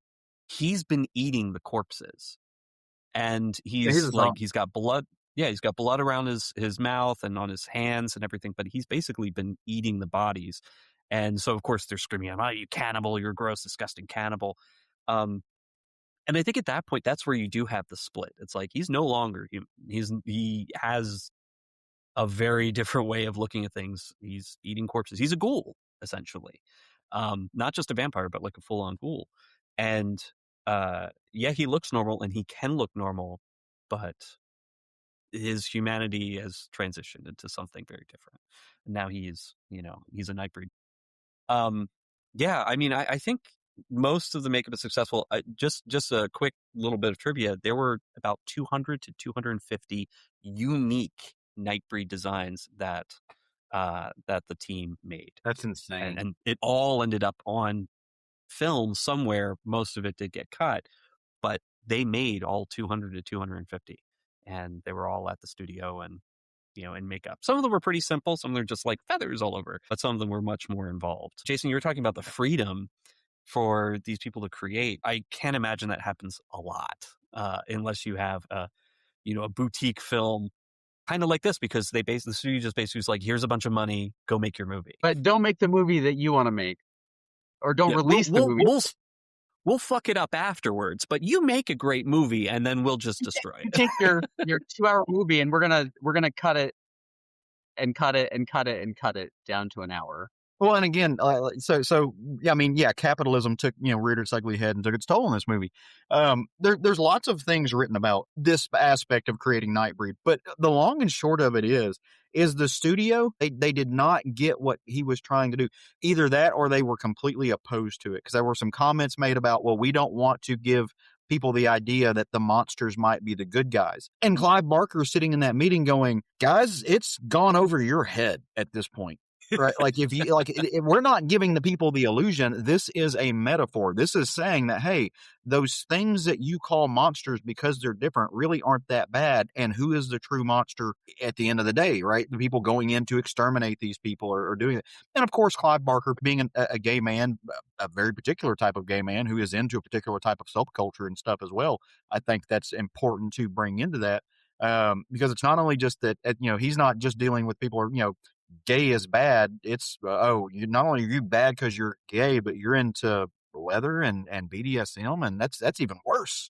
He's been eating the corpses. And he's got blood. Yeah, he's got blood around his mouth and on his hands and everything, but he's basically been eating the bodies. And so, of course, they're screaming, "Oh, you cannibal, you're a gross, disgusting cannibal." And I think at that point, that's where you do have the split. It's like he's no longer human. He has a very different way of looking at things. He's eating corpses. He's a ghoul, essentially. Not just a vampire, but like a full-on ghoul. And yeah, he looks normal and he can look normal, but his humanity has transitioned into something very different. And now he's a Nightbreed. Yeah, I mean, I think most of the makeup is successful. Just a quick little bit of trivia. There were about 200 to 250 unique Nightbreed designs that the team made. That's insane. And it all ended up on film somewhere. Most of it did get cut, but they made all 200 to 250. And they were all at the studio and, in makeup. Some of them were pretty simple. Some of them were just like feathers all over, but some of them were much more involved. Jason, you were talking about the freedom for these people to create. I can't imagine that happens a lot, unless you have a boutique film kind of like this, because the studio just basically was like, here's a bunch of money, go make your movie. But don't make the movie that you want to make, or don't release the movie. We'll fuck it up afterwards, but you make a great movie and then we'll just destroy it. You take your 2-hour movie and we're gonna cut it and cut it and cut it and cut it down to an hour. Well, and again, so I mean, yeah, capitalism reared its ugly head and took its toll on this movie. There's lots of things written about this aspect of creating Nightbreed, but the long and short of it is the studio, they did not get what he was trying to do. Either that or they were completely opposed to it, because there were some comments made about, well, we don't want to give people the idea that the monsters might be the good guys. And Clive Barker sitting in that meeting going, guys, it's gone over your head at this point. Right? Like if we're not giving the people the illusion, this is a metaphor. This is saying that, hey, those things that you call monsters because they're different really aren't that bad. And who is the true monster at the end of the day, right? The people going in to exterminate these people are doing it. And of course, Clive Barker being a gay man, a very particular type of gay man who is into a particular type of subculture and stuff as well. I think that's important to bring into that. Because it's not only just that, he's not just dealing with people gay is bad. It's not only are you bad because you're gay, but you're into leather and BDSM, and that's even worse,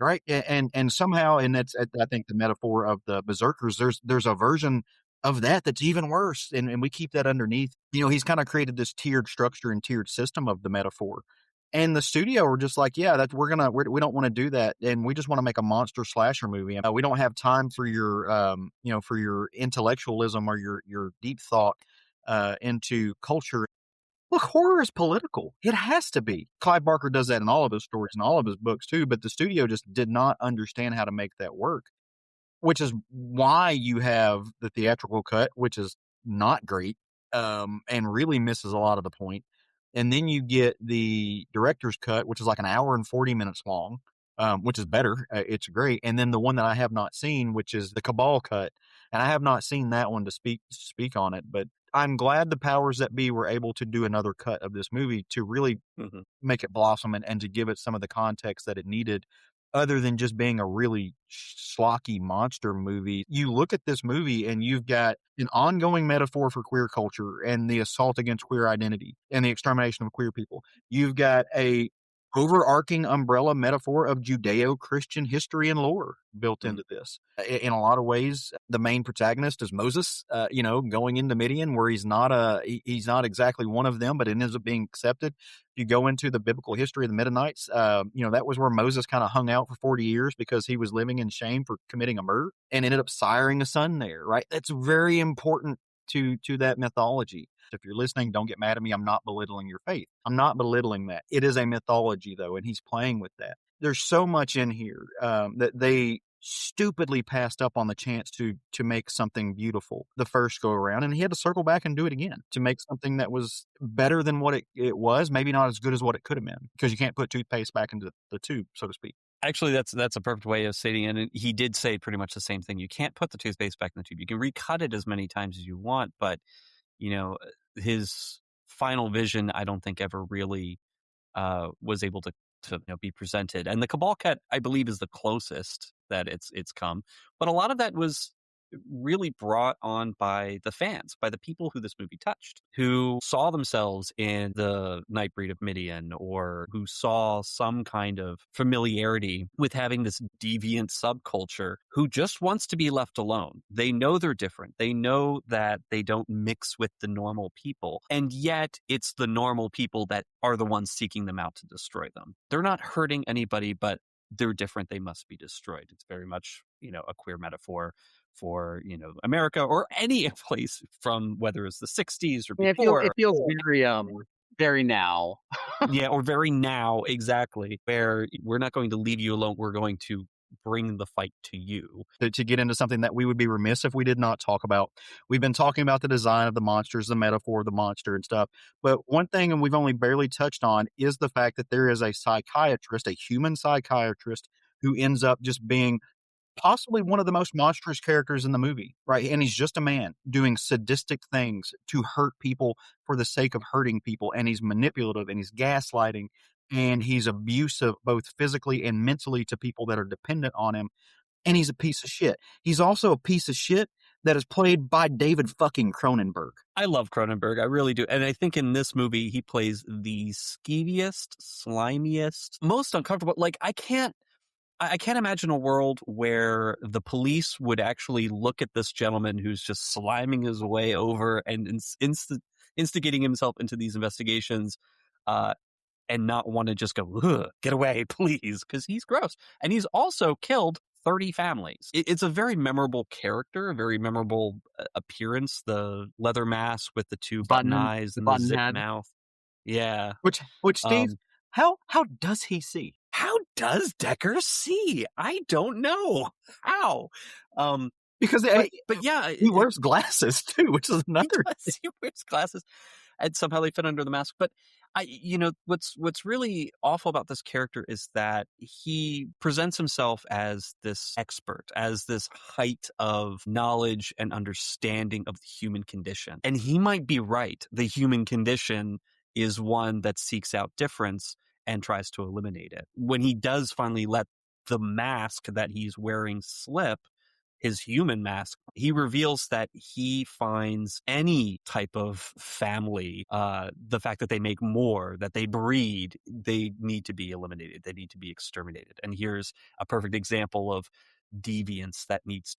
right? And somehow, and that's, I think, the metaphor of the berserkers. There's a version of that's even worse, and we keep that underneath. He's kind of created this tiered structure and tiered system of the metaphor. And the studio were just like, yeah, we don't want to do that, and we just want to make a monster slasher movie. We don't have time for your, for your intellectualism or your deep thought into culture. Look, horror is political. It has to be. Clive Barker does that in all of his stories and all of his books too, but the studio just did not understand how to make that work, which is why you have the theatrical cut, which is not great, and really misses a lot of the point. And then you get the director's cut, which is like an hour and 40 minutes long, which is better. It's great. And then the one that I have not seen, which is the Cabal cut, and I have not seen that one to speak on it. But I'm glad the powers that be were able to do another cut of this movie to really make it blossom and to give it some of the context that it needed, other than just being a really schlocky monster movie. You look at this movie and you've got an ongoing metaphor for queer culture and the assault against queer identity and the extermination of queer people. You've got a overarching umbrella metaphor of Judeo-Christian history and lore built into this. In a lot of ways, the main protagonist is Moses, going into Midian, where he's not exactly one of them, but it ends up being accepted. You go into the biblical history of the Midianites, that was where Moses kind of hung out for 40 years because he was living in shame for committing a murder and ended up siring a son there, right? That's very important to that mythology. If you're listening, don't get mad at me. I'm not belittling your faith. I'm not belittling that. It is a mythology, though, and he's playing with that. There's so much in here that they stupidly passed up on the chance to make something beautiful the first go around, and he had to circle back and do it again to make something that was better than what it was, maybe not as good as what it could have been, because you can't put toothpaste back into the tube, so to speak. Actually, that's a perfect way of stating it. And he did say pretty much the same thing. You can't put the toothpaste back in the tube. You can recut it as many times as you want, but his final vision, I don't think ever really was able to be presented. And the Cabal Cut, I believe, is the closest that it's come. But a lot of that was really brought on by the fans, by the people who this movie touched, who saw themselves in the Nightbreed of Midian, or who saw some kind of familiarity with having this deviant subculture who just wants to be left alone. They know they're different. They know that they don't mix with the normal people. And yet it's the normal people that are the ones seeking them out to destroy them. They're not hurting anybody, but they're different. They must be destroyed. It's very much, a queer metaphor for, America or any place from whether it's the 60s or before. It feels very, very now. Yeah, or very now, exactly, where we're not going to leave you alone. We're going to bring the fight to you. To get into something that we would be remiss if we did not talk about. We've been talking about the design of the monsters, the metaphor of the monster and stuff. But one thing, and we've only barely touched on, is the fact that there is a psychiatrist, a human psychiatrist, who ends up just being possibly one of the most monstrous characters in the movie, right? And he's just a man doing sadistic things to hurt people for the sake of hurting people. And he's manipulative and he's gaslighting and he's abusive both physically and mentally to people that are dependent on him. And he's a piece of shit. He's also a piece of shit that is played by David fucking Cronenberg. I love Cronenberg. I really do. And I think in this movie, he plays the skeeviest, slimiest, most uncomfortable. Like, I can't imagine a world where the police would actually look at this gentleman who's just sliming his way over and instigating himself into these investigations and not want to just go, get away, please, because he's gross. And he's also killed 30 families. It's a very memorable character, a very memorable appearance, the leather mask with the two button eyes and the zip mouth. Yeah. Which Steve, how does he see? How does Decker see? I don't know. How? Because he wears glasses too, which is another. He wears glasses, and somehow they fit under the mask. But what's really awful about this character is that he presents himself as this expert, as this height of knowledge and understanding of the human condition, and he might be right. The human condition is one that seeks out difference and tries to eliminate it. When he does finally let the mask that he's wearing slip, his human mask, he reveals that he finds any type of family, the fact that they make more, that they breed, they need to be eliminated. They need to be exterminated. And here's a perfect example of deviance that needs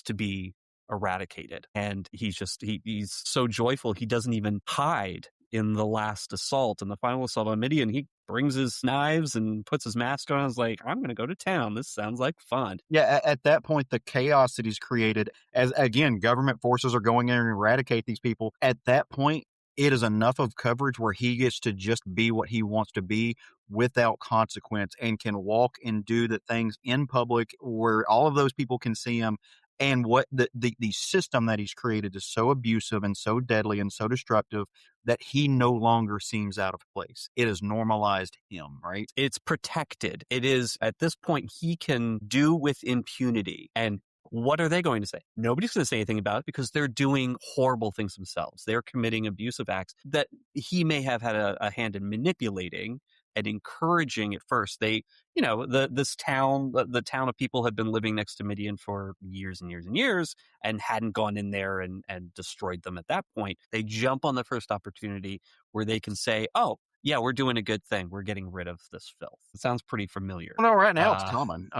to be eradicated. And he's so joyful, he doesn't even hide. In the last assault, in the final assault on Midian, he brings his knives and puts his mask on. I was like, I'm going to go to town. This sounds like fun. Yeah, at that point, the chaos that he's created, as again, government forces are going in and eradicate these people. At that point, it is enough of coverage where he gets to just be what he wants to be without consequence and can walk and do the things in public where all of those people can see him And what the system that he's created is so abusive and so deadly and so destructive that he no longer seems out of place. It has normalized him, right? It's protected. It is, at this point, he can do with impunity. And what are they going to say? Nobody's going to say anything about it because they're doing horrible things themselves. They're committing abusive acts that he may have had a hand in manipulating and encouraging at first. They, this town, the town of people had been living next to Midian for years and years and years and hadn't gone in there and destroyed them at that point. They jump on the first opportunity where they can say, oh, yeah, we're doing a good thing. We're getting rid of this filth. It sounds pretty familiar. No, right now it's common.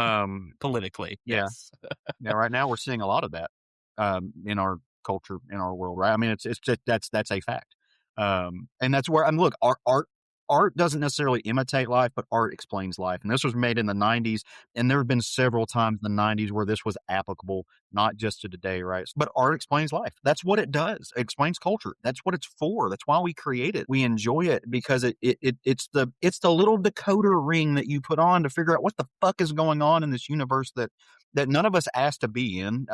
Politically, yeah. Yes. Yeah, right now we're seeing a lot of that in our culture, in our world, right? I mean, it's just, that's a fact. And that's where look, art doesn't necessarily imitate life, but art explains life. And this was made in the 90s, and there have been several times in the 90s where this was applicable, not just to today, right? But art explains life. That's what it does. It explains culture. That's what it's for. That's why we create it. We enjoy it because it's the little decoder ring that you put on to figure out what the fuck is going on in this universe that none of us asked to be in,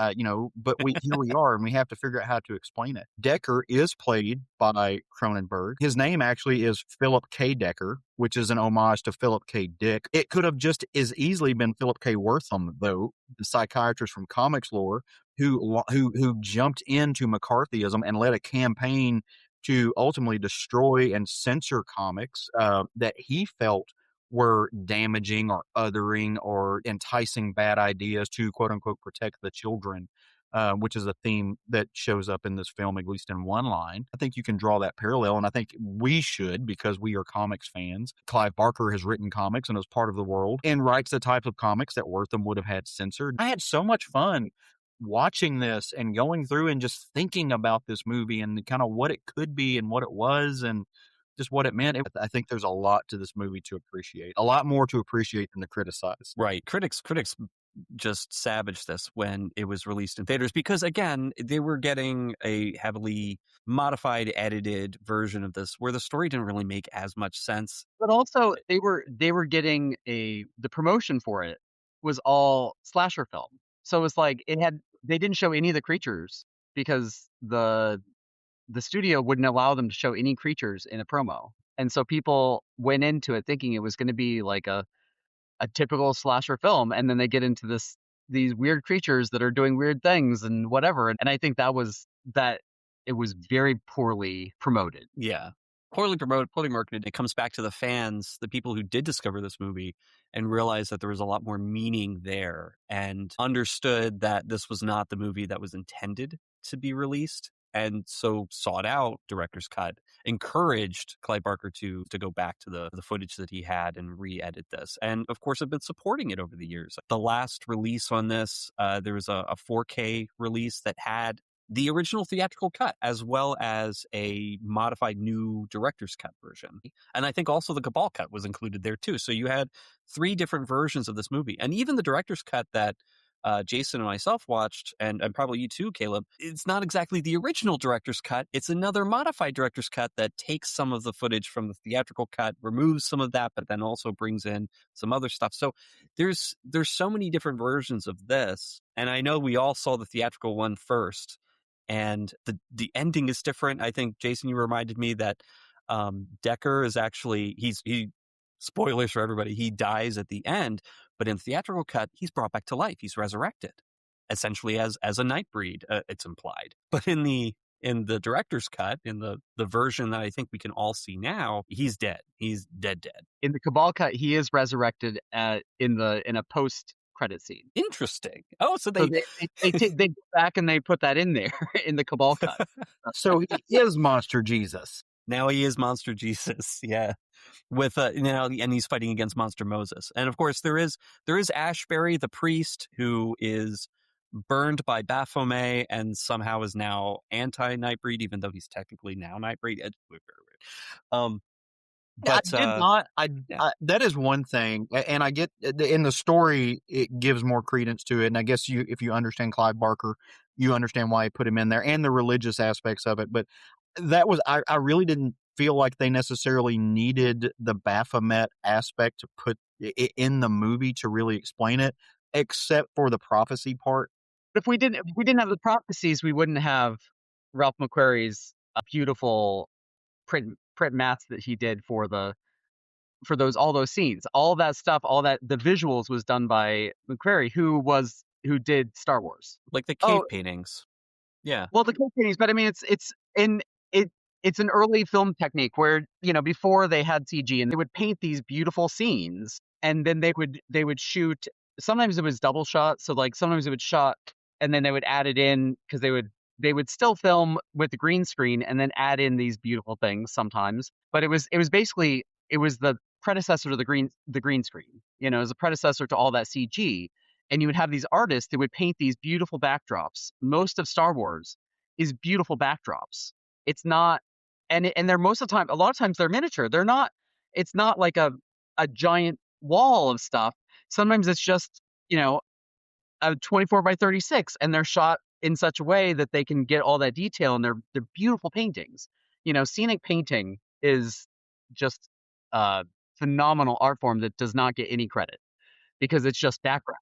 but here we are, and we have to figure out how to explain it. Decker is played by Cronenberg. His name actually is Philip K. Decker, which is an homage to Philip K. Dick. It could have just as easily been Philip K. Wortham, though, the psychiatrist from comics lore, who jumped into McCarthyism and led a campaign to ultimately destroy and censor comics that he felt were damaging or othering or enticing bad ideas to, quote unquote, protect the children, which is a theme that shows up in this film, at least in one line. I think you can draw that parallel, and I think we should, because we are comics fans. Clive Barker has written comics and is part of the world and writes the type of comics that Wortham would have had censored. I had so much fun watching this and going through and just thinking about this movie and kind of what it could be and what it was and just what it meant. I think there's a lot to this movie to appreciate, a lot more to appreciate than to criticize. Right. Critics just savaged this when it was released in theaters because, again, they were getting a heavily modified, edited version of this where the story didn't really make as much sense. But also they were getting the promotion for it was all slasher film. So it was like they didn't show any of the creatures because the studio wouldn't allow them to show any creatures in a promo. And so people went into it thinking it was going to be like a typical slasher film. And then they get into these weird creatures that are doing weird things and whatever. And I think that it was very poorly promoted. Yeah. Poorly promoted, poorly marketed. It comes back to the fans, the people who did discover this movie and realized that there was a lot more meaning there and understood that this was not the movie that was intended to be released. And so sought out director's cut, encouraged Clive Barker to go back to the footage that he had and re-edit this. And of course, have been supporting it over the years. The last release on this, there was a 4K release that had the original theatrical cut as well as a modified new director's cut version. And I think also the Cabal cut was included there too. So you had 3 different versions of this movie. And even the director's cut that Jason and myself watched, and probably you too, Caleb, it's not exactly the original director's cut. It's another modified director's cut that takes some of the footage from the theatrical cut, removes some of that, but then also brings in some other stuff. So there's so many different versions of this. And I know we all saw the theatrical one first, and the ending is different. I think, Jason, you reminded me that Decker is actually, he spoilers for everybody, he dies at the end. But in the theatrical cut, he's brought back to life. He's resurrected, essentially as a Nightbreed, it's implied. But in the director's cut, in the version that I think we can all see now, he's dead. He's dead. In the Cabal cut, he is resurrected in a post-credit scene. Interesting. Oh, so they go back and they put that in there in the Cabal cut. So he is Monster Jesus. Now he is Monster Jesus, yeah. With and he's fighting against Monster Moses. And of course there is Ashbury, the priest, who is burned by Baphomet and somehow is now anti-Nightbreed, even though he's technically now Nightbreed. It's very weird. But that is one thing, and I get in the story it gives more credence to it, and I guess if you understand Clive Barker, you understand why he put him in there and the religious aspects of it. But that was I really didn't feel like they necessarily needed the Baphomet aspect to put in the movie to really explain it, except for the prophecy part. if we didn't have the prophecies, we wouldn't have Ralph McQuarrie's beautiful print maths that he did for all those scenes. All that stuff, the visuals was done by McQuarrie, who did Star Wars. Like the cave paintings. Yeah. Well, the cave paintings, but I mean it's an early film technique where, before they had CG, and they would paint these beautiful scenes, and then they would shoot. Sometimes it was double shot, so like sometimes it would shot and then they would add it in, because they would still film with the green screen and then add in these beautiful things sometimes. But it was basically the predecessor to the green screen. It was a predecessor to all that CG. And you would have these artists that would paint these beautiful backdrops. Most of Star Wars is beautiful backdrops. It's not, and they're a lot of times they're miniature. They're not. It's not like a giant wall of stuff. Sometimes it's just a 24 by 36, and they're shot in such a way that they can get all that detail, and they're beautiful paintings. Scenic painting is just a phenomenal art form that does not get any credit because it's just background.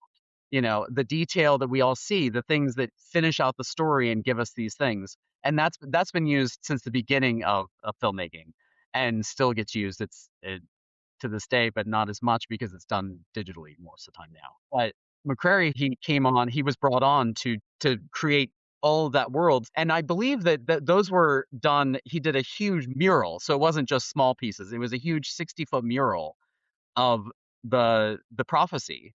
The detail that we all see, the things that finish out the story and give us these things. And that's been used since the beginning of filmmaking and still gets used. It's to this day, but not as much because it's done digitally most of the time now. But McQuarrie, he was brought on to create all of that world. And I believe that those were done, he did a huge mural. So it wasn't just small pieces. It was a huge 60-foot mural of the prophecy.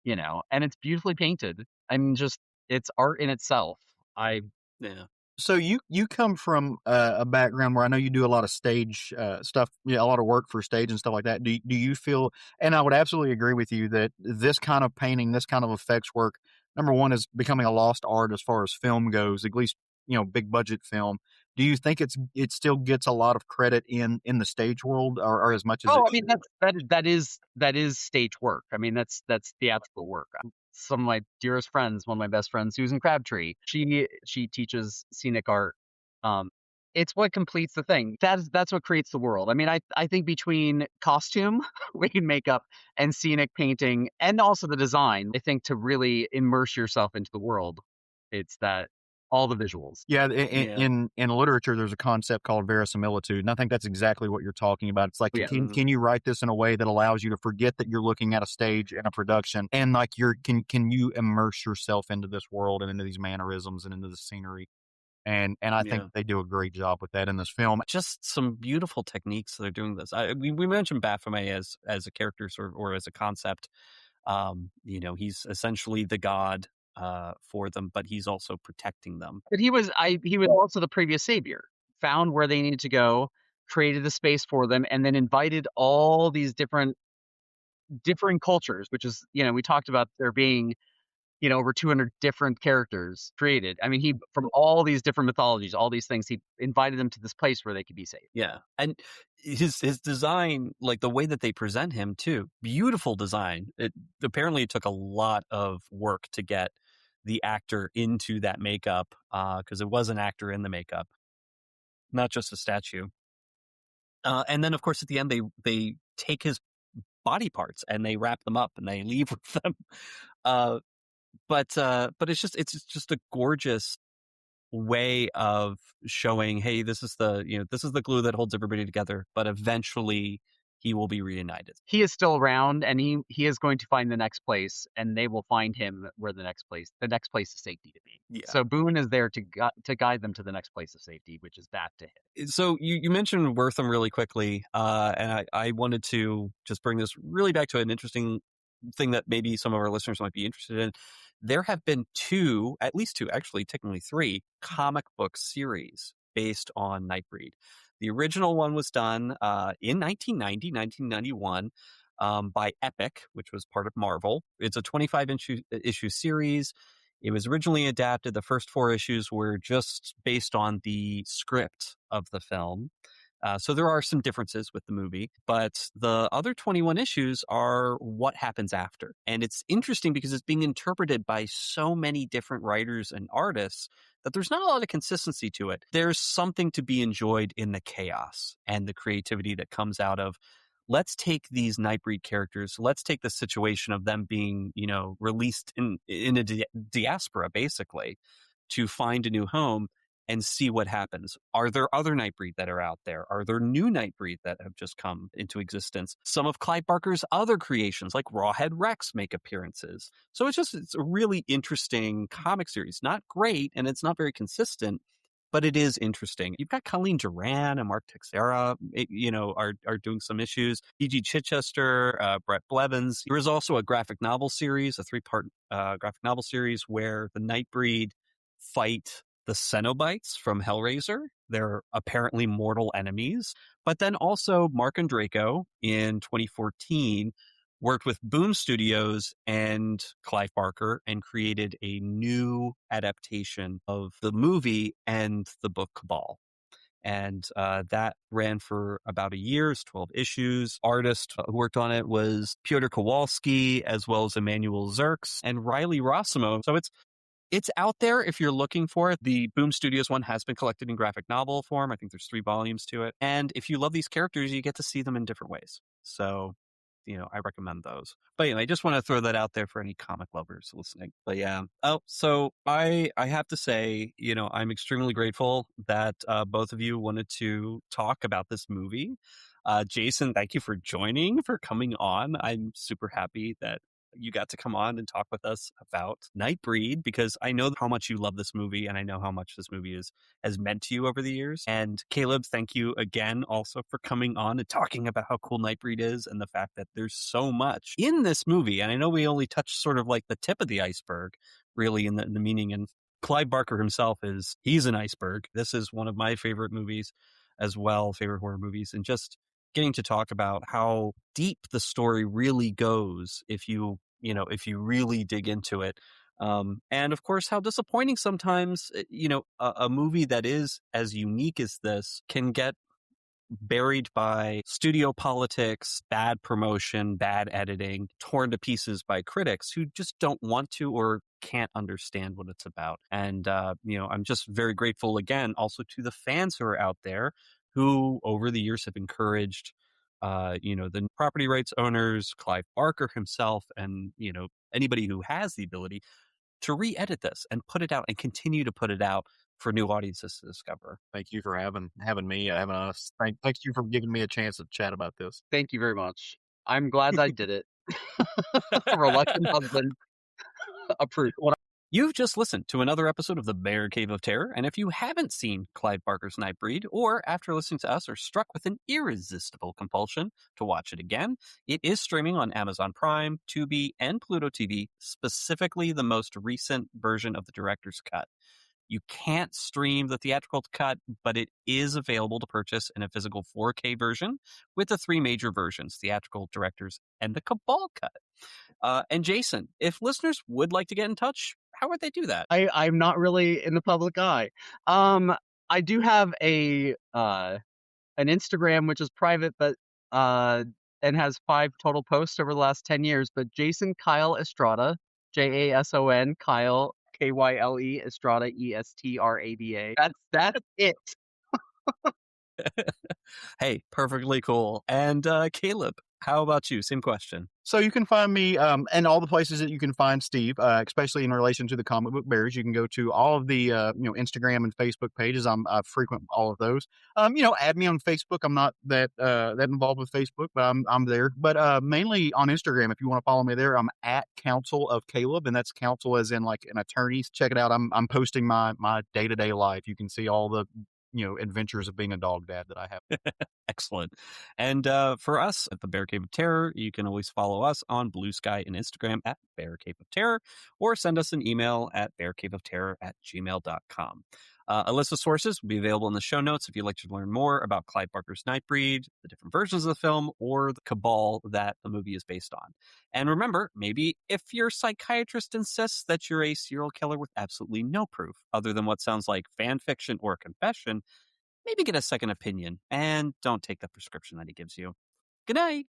And it's beautifully painted. I mean, just it's art in itself. Yeah. So you come from a background where I know you do a lot of stage stuff, a lot of work for stage and stuff like that. Do you feel, and I would absolutely agree with you, that this kind of painting, this kind of effects work, number one, is becoming a lost art as far as film goes, at least, big budget film. Do you think it still gets a lot of credit in the stage world, or as much as? I mean, that is stage work. I mean, that's theatrical work. Some of my dearest friends, one of my best friends, Susan Crabtree, she teaches scenic art. It's what completes the thing. That's what creates the world. I mean, I think between costume, wicked makeup, and scenic painting, and also the design, I think to really immerse yourself into the world, it's that. All the visuals. Yeah, in literature, there's a concept called verisimilitude, and I think that's exactly what you're talking about. It's like, can you write this in a way that allows you to forget that you're looking at a stage and a production, and like can you immerse yourself into this world and into these mannerisms and into the scenery? And I think they do a great job with that in this film. Just some beautiful techniques that are doing this. We mentioned Baphomet as a character or as a concept. He's essentially the god for them, but he's also protecting them. But he was also the previous savior, found where they needed to go, created the space for them, and then invited all these different cultures, which is, we talked about there being, over 200 different characters created. I mean, he, from all these different mythologies, all these things, he invited them to this place where they could be safe. Yeah. And his design, like the way that they present him too, beautiful design. It apparently took a lot of work to get the actor into that makeup, because it was an actor in the makeup, not just a statue. And then, of course, at the end, they take his body parts and they wrap them up and they leave with them. But it's just a gorgeous way of showing, hey, this is the glue that holds everybody together, but eventually he will be reunited. He is still around, and he is going to find the next place, and they will find him where the next place of safety to be. Yeah. So Boone is there to guide them to the next place of safety, which is back to him. So you mentioned Wortham really quickly, and I wanted to just bring this really back to an interesting thing that maybe some of our listeners might be interested in. There have been at least two, actually technically three, comic book series based on Nightbreed. The original one was done in 1991 by Epic, which was part of Marvel. It's a 25-issue series. It was originally adapted. The first 4 issues were just based on the script of the film. So there are some differences with the movie, but the other 21 issues are what happens after. And it's interesting because it's being interpreted by so many different writers and artists that there's not a lot of consistency to it. There's something to be enjoyed in the chaos and the creativity that comes out of let's take these Nightbreed characters, let's take the situation of them being, released in a diaspora, basically, to find a new home and see what happens. Are there other Nightbreed that are out there? Are there new Nightbreed that have just come into existence? Some of Clive Barker's other creations, like Rawhead Rex, make appearances. So it's a really interesting comic series. Not great, and it's not very consistent, but it is interesting. You've got Colleen Duran and Mark Texeira, are doing some issues. E.G. Chichester, Brett Blevins. There is also a graphic novel series, a 3-part graphic novel series where the Nightbreed fight the Cenobites from Hellraiser. They're apparently mortal enemies. But then also Mark Andreyko in 2014 worked with Boone Studios and Clive Barker and created a new adaptation of the movie and the book Cabal. And that ran for about a year, 12 issues. Artist who worked on it was Piotr Kowalski, as well as Emmanuel Zerks and Riley Rossimo. So it's out there if you're looking for it. The Boom Studios one has been collected in graphic novel form. I think there's 3 volumes to it. And if you love these characters, you get to see them in different ways. So, I recommend those. But I just want to throw that out there for any comic lovers listening. But yeah. Oh, so I have to say, I'm extremely grateful that both of you wanted to talk about this movie. Jason, thank you for coming on. I'm super happy that you got to come on and talk with us about Nightbreed, because I know how much you love this movie, and I know how much this movie has meant to you over the years. And Caleb, thank you again also for coming on and talking about how cool Nightbreed is and the fact that there's so much in this movie. And I know we only touched sort of like the tip of the iceberg, really, in the meaning. And Clive Barker himself he's an iceberg. This is one of my favorite movies as well, favorite horror movies, and just getting to talk about how deep the story really goes if you really dig into it. And of course, how disappointing sometimes, a movie that is as unique as this can get buried by studio politics, bad promotion, bad editing, torn to pieces by critics who just don't want to or can't understand what it's about. And, I'm just very grateful again, also to the fans who are out there who over the years have encouraged, the property rights owners, Clive Barker himself, and, anybody who has the ability to re-edit this and put it out and continue to put it out for new audiences to discover. Thank you for having me, having us. Thank you for giving me a chance to chat about this. Thank you very much. I'm glad I did it. Reluctant husband approved. You've just listened to another episode of the Bear Cave of Terror, and if you haven't seen Clive Barker's Nightbreed, or after listening to us are struck with an irresistible compulsion to watch it again, it is streaming on Amazon Prime, Tubi, and Pluto TV, specifically the most recent version of the director's cut. You can't stream the theatrical cut, but it is available to purchase in a physical 4K version with the 3 major versions, theatrical, director's, and the Cabal Cut. And Jason, if listeners would like to get in touch, how would they do that? I'm not really in the public eye. I do have an Instagram, which is private, but and has 5 total posts over the last 10 years. But Jason Kyle Estrada, Jason Kyle Kyle Estrada Estrada. That's it. Hey, perfectly cool. And Caleb, how about you? Same question. So you can find me in all the places that you can find Steve, especially in relation to the comic book bears. You can go to all of the Instagram and Facebook pages. I frequent all of those. Add me on Facebook. I'm not that involved with Facebook, but I'm there. But mainly on Instagram, if you want to follow me there, I'm at Counsel of Caleb, and that's counsel as in like an attorney. Check it out. I'm posting my day-to-day life. You can see all the adventures of being a dog dad that I have. Excellent. And for us at the Bear Cave of Terror, you can always follow us on Blue Sky and Instagram at Bear Cave of Terror, or send us an email at bearcaveofterror@gmail.com. A list of sources will be available in the show notes if you'd like to learn more about Clive Barker's Nightbreed, the different versions of the film, or the Cabal that the movie is based on. And remember, maybe if your psychiatrist insists that you're a serial killer with absolutely no proof other than what sounds like fan fiction or confession, maybe get a second opinion and don't take the prescription that he gives you. Good night.